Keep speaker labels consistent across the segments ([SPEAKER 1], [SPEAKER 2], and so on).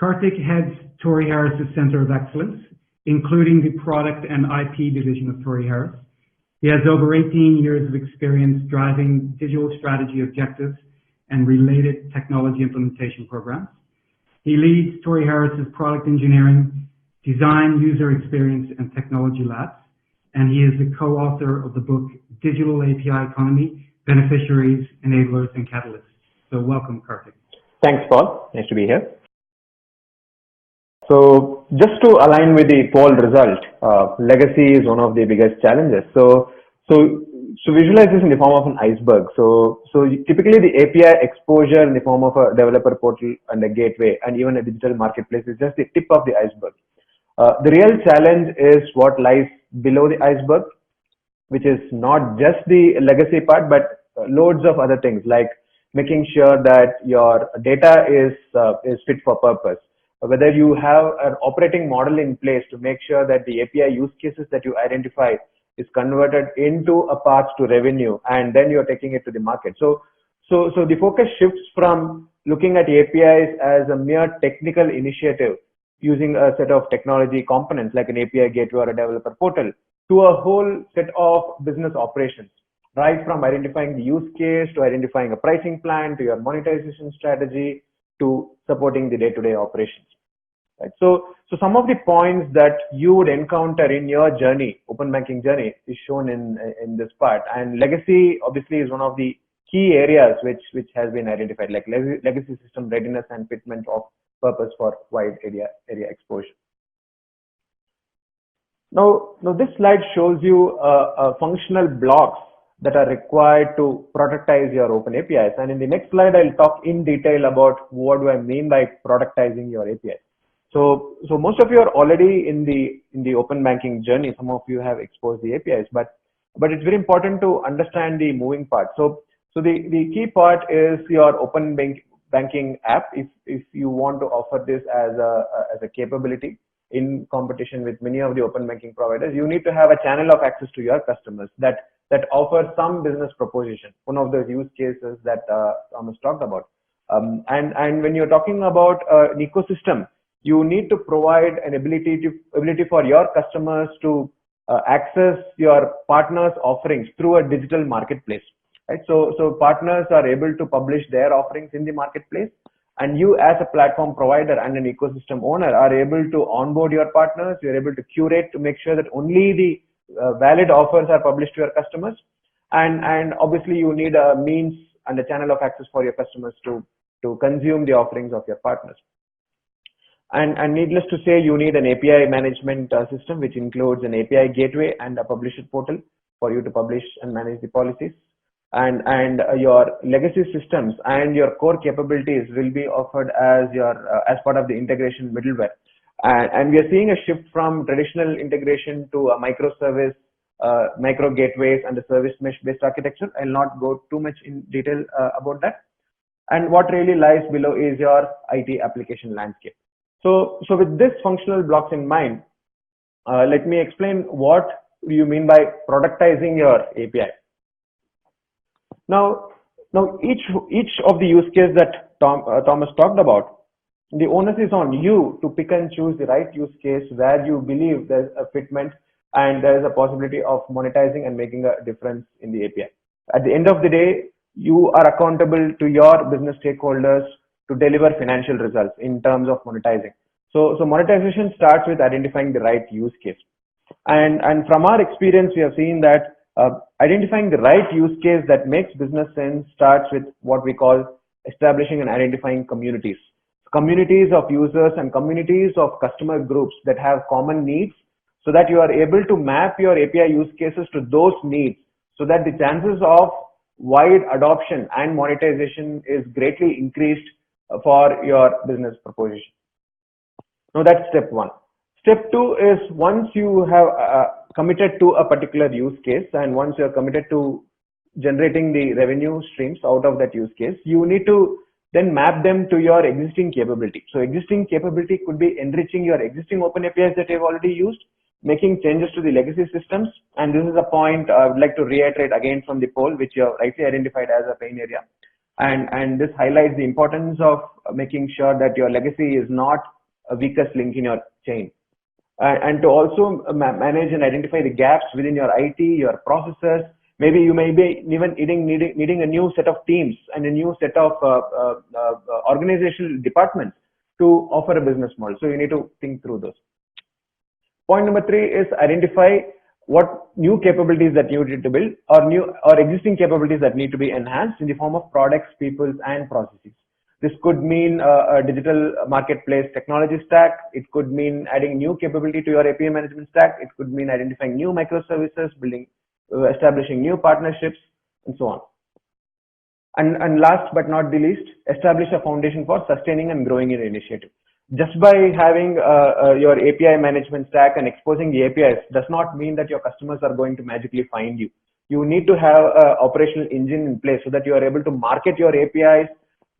[SPEAKER 1] Karthik heads Torry Harris' Center of Excellence, including the product and IP division of Torry Harris. He has over 18 years of experience driving digital strategy objectives and related technology implementation programs. He leads Torry Harris' product engineering, design, user experience, and technology labs, and he is the co-author of the book Digital API Economy, Beneficiaries, Enablers, and Catalysts. So welcome, Karthik.
[SPEAKER 2] Thanks, Paul. Nice to be here. So just to align with the poll result, legacy is one of the biggest challenges. So visualize this in the form of an iceberg. So typically the API exposure in the form of a developer portal and a gateway and even a digital marketplace is just the tip of the iceberg. The real challenge is what lies below the iceberg, which is not just the legacy part, but loads of other things like making sure that your data is fit for purpose. Whether you have an operating model in place to make sure that the API use cases that you identify is converted into a path to revenue, and then you're taking it to the market. So the focus shifts from looking at APIs as a mere technical initiative using a set of technology components like an API gateway or a developer portal to a whole set of business operations, right from identifying the use case to identifying a pricing plan to your monetization strategy to supporting the day-to-day operations. Right? So some of the points that you would encounter in your journey, open banking journey, is shown in this part. And legacy obviously is one of the key areas which has been identified, like legacy system readiness and fitment of purpose for wide area exposure. Now this slide shows you functional blocks that are required to productize your open APIs. And in the next slide, I'll talk in detail about what do I mean by productizing your APIs. So most of you are already in the open banking journey. Some of you have exposed the APIs, but it's very important to understand the moving part. So the key part is your open banking app. If you want to offer this as a capability in competition with many of the open banking providers, you need to have a channel of access to your customers that offers some business proposition. One of those use cases that Thomas talked about. And when you're talking about an ecosystem, you need to provide an ability for your customers to access your partners' offerings through a digital marketplace. Right? So partners are able to publish their offerings in the marketplace, and you as a platform provider and an ecosystem owner are able to onboard your partners. You're able to curate to make sure that only the valid offers are published to your customers, and obviously you need a means and a channel of access for your customers to consume the offerings of your partners. And needless to say, you need an API management system which includes an API gateway and a publisher portal for you to publish and manage the policies. And your legacy systems and your core capabilities will be offered as part of the integration middleware. And we are seeing a shift from traditional integration to a microservice, micro gateways, and a service mesh based architecture. I'll not go too much in detail about that. And what really lies below is your IT application landscape. So with this functional blocks in mind, let me explain what you mean by productizing your API. Now each of the use case that Thomas talked about, the onus is on you to pick and choose the right use case where you believe there's a fitment and there is a possibility of monetizing and making a difference in the API. At the end of the day, you are accountable to your business stakeholders to deliver financial results in terms of monetizing. So monetization starts with identifying the right use case. And from our experience, we have seen that identifying the right use case that makes business sense starts with what we call establishing and identifying communities. Communities of users and communities of customer groups that have common needs, so that you are able to map your API use cases to those needs, so that the chances of wide adoption and monetization is greatly increased for your business proposition. Now that's step one. Step two is once you have committed to a particular use case and once you're committed to generating the revenue streams out of that use case, you need to then map them to your existing capability. So existing capability could be enriching your existing open APIs that you've already used, making changes to the legacy systems. And this is a point I would like to reiterate again from the poll, which you have rightly identified as a pain area. And this highlights the importance of making sure that your legacy is not a weakest link in your chain. And to also manage and identify the gaps within your IT, your processes. Maybe you may be even needing a new set of teams and a new set of organizational departments to offer a business model. So you need to think through those. Point number 3 is identify what new capabilities that you need to build or existing capabilities that need to be enhanced in the form of products, people, and processes. This could mean a digital marketplace technology stack. It could mean adding new capability to your API management stack. It could mean identifying new microservices, establishing new partnerships, and so on. And last but not the least, establish a foundation for sustaining and growing your initiative. Just by having your API management stack and exposing the APIs does not mean that your customers are going to magically find you. You need to have an operational engine in place so that you are able to market your APIs,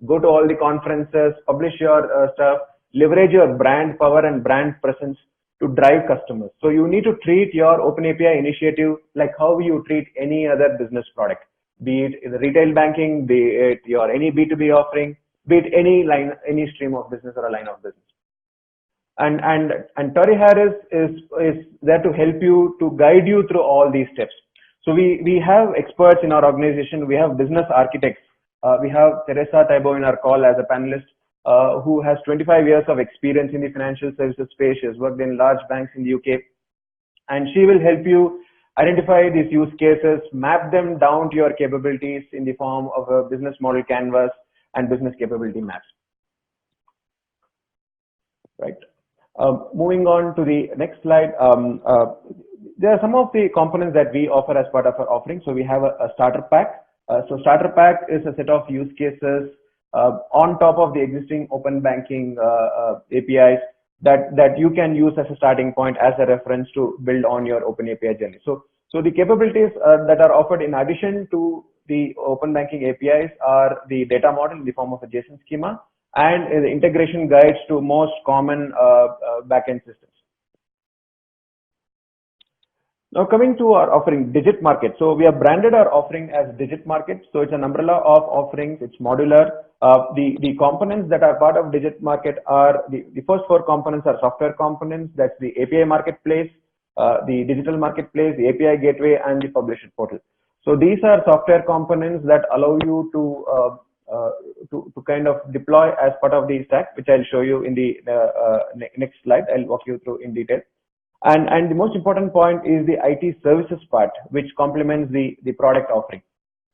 [SPEAKER 2] go to all the conferences, publish your stuff, leverage your brand power and brand presence to drive customers. So you need to treat your OpenAPI initiative like how you treat any other business product, be it in the retail banking, be it your any B2B offering, be it any stream of business or a line of business. And Torry Harris is there to help you, to guide you through all these steps. So we have experts in our organization. We have business architects. We have Teresa Taibo in our call as a panelist, who has 25 years of experience in the financial services space. She has worked in large banks in the UK, and she will help you identify these use cases, map them down to your capabilities in the form of a business model canvas and business capability maps. Right. Moving on to the next slide. There are some of the components that we offer as part of our offering. So we have a starter pack. So starter pack is a set of use cases on top of the existing open banking APIs that you can use as a starting point, as a reference to build on your open API journey. So the capabilities that are offered in addition to the open banking APIs are the data model in the form of a JSON schema and the integration guides to most common backend systems. Now coming to our offering, Digit Market. So we have branded our offering as Digit Market. So it's an umbrella of offerings. It's modular. The components that are part of Digit Market are the first 4 components are software components. That's the API marketplace, the digital marketplace, the API gateway, and the publisher portal. So these are software components that allow you to kind of deploy as part of the stack, which I'll show you in the next slide. I'll walk you through in detail. And the most important point is the IT services part, which complements the product offering.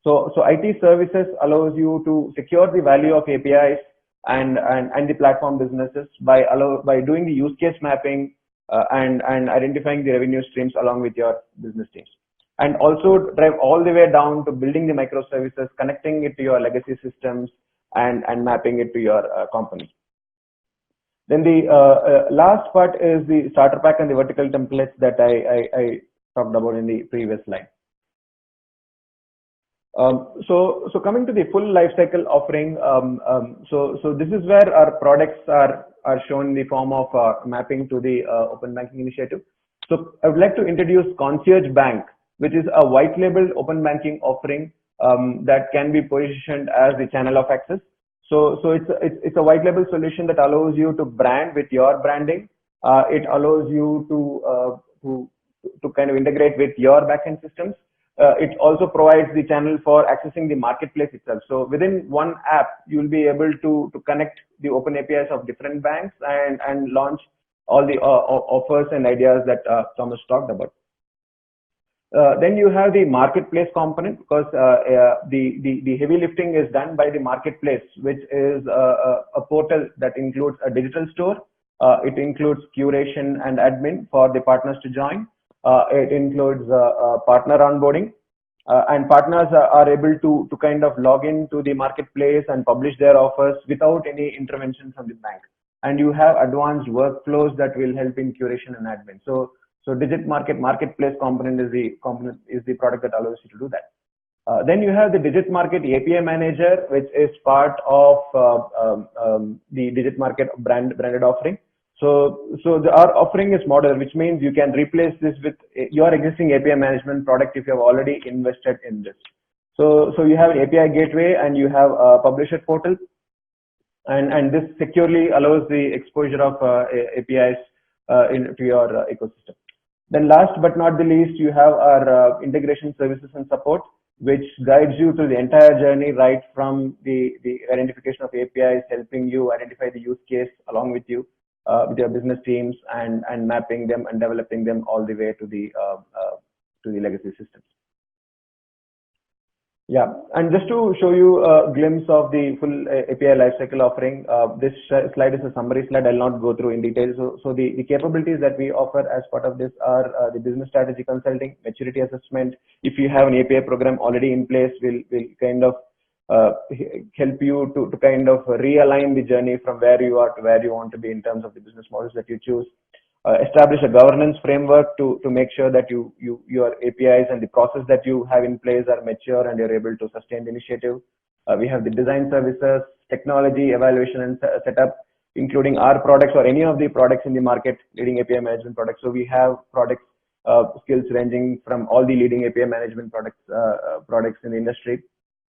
[SPEAKER 2] So IT services allows you to secure the value of APIs and the platform businesses by doing the use case mapping and identifying the revenue streams along with your business teams. And also drive all the way down to building the microservices, connecting it to your legacy systems, and mapping it to your company. Then the last part is the starter pack and the vertical templates that I talked about in the previous slide. So coming to the full lifecycle offering, so this is where our products are shown in the form of mapping to the open banking initiative. So I would like to introduce Concierge Bank, which is a white labeled open banking offering that can be positioned as the channel of access. So it's a white label solution that allows you to brand with your branding. It allows you to kind of integrate with your backend systems. It also provides the channel for accessing the marketplace itself. So within one app, you'll be able to connect the open APIs of different banks and launch all the offers and ideas that Thomas talked about. Then you have the marketplace component, because the heavy lifting is done by the marketplace, which is a portal that includes a digital store. It includes curation and admin for the partners to join. It includes partner onboarding, and partners are able to kind of log into the marketplace and publish their offers without any intervention from the bank. And you have advanced workflows that will help in curation and admin. So Digit marketplace component is the product that allows you to do that. Then you have the Digit Market API Manager, which is part of the Digit Market branded offering. So our offering is modular, which means you can replace this with your existing API management product if you have already invested in this. So you have an API gateway and you have a publisher portal, and this securely allows the exposure of APIs into your ecosystem. Then last but not the least, you have our integration services and support, which guides you through the entire journey, right from the identification of APIs, helping you identify the use case along with you, with your business teams, and mapping them and developing them all the way to the legacy systems. Yeah, and just to show you a glimpse of the full API lifecycle offering, this slide is a summary slide. I'll not go through in detail. So the capabilities that we offer as part of this are the business strategy consulting, maturity assessment. If you have an API program already in place, we'll kind of help you to kind of realign the journey from where you are to where you want to be in terms of the business models that you choose. Establish a governance framework to make sure that your APIs and the process that you have in place are mature and you're able to sustain the initiative. We have the design services, technology, evaluation and setup, including our products or any of the products in the market, leading API management products. So we have products, skills ranging from all the leading API management products in the industry.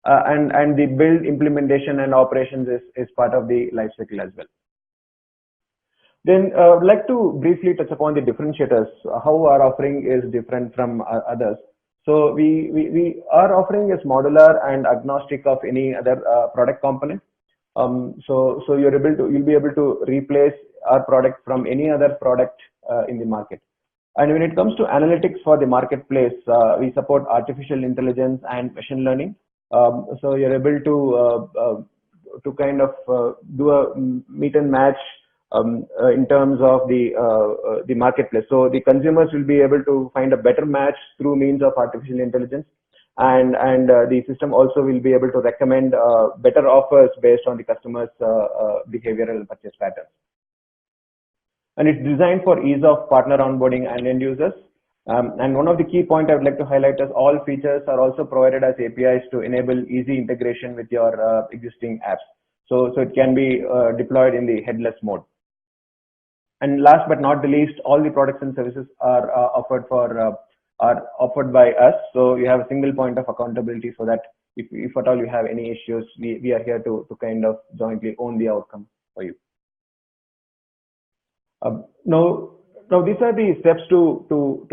[SPEAKER 2] And the build, implementation and operations is part of the life cycle as well. Then I'd like to briefly touch upon the differentiators, how our offering is different from others. So our offering is modular and agnostic of any other product component. So you'll be able to replace our product from any other product in the market. And when it comes to analytics for the marketplace, we support artificial intelligence and machine learning. So you're able to kind of do a meet and match in terms of the marketplace. So the consumers will be able to find a better match through means of artificial intelligence, and the system also will be able to recommend better offers based on the customer's behavioral and purchase patterns. And it's designed for ease of partner onboarding and end users. And one of the key points I would like to highlight is all features are also provided as APIs to enable easy integration with your existing apps. So it can be deployed in the headless mode. And last but not the least, all the products and services are offered by us. So you have a single point of accountability, so that if at all you have any issues, we are here to kind of jointly own the outcome for you. Now these are the steps to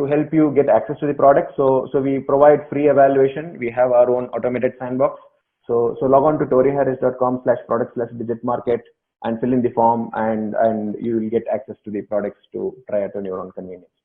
[SPEAKER 2] help you get access to the product. So we provide free evaluation. We have our own automated sandbox. So log on to torryharris.com/product/digitmarket and fill in the form, and you will get access to the products to try it on your own convenience.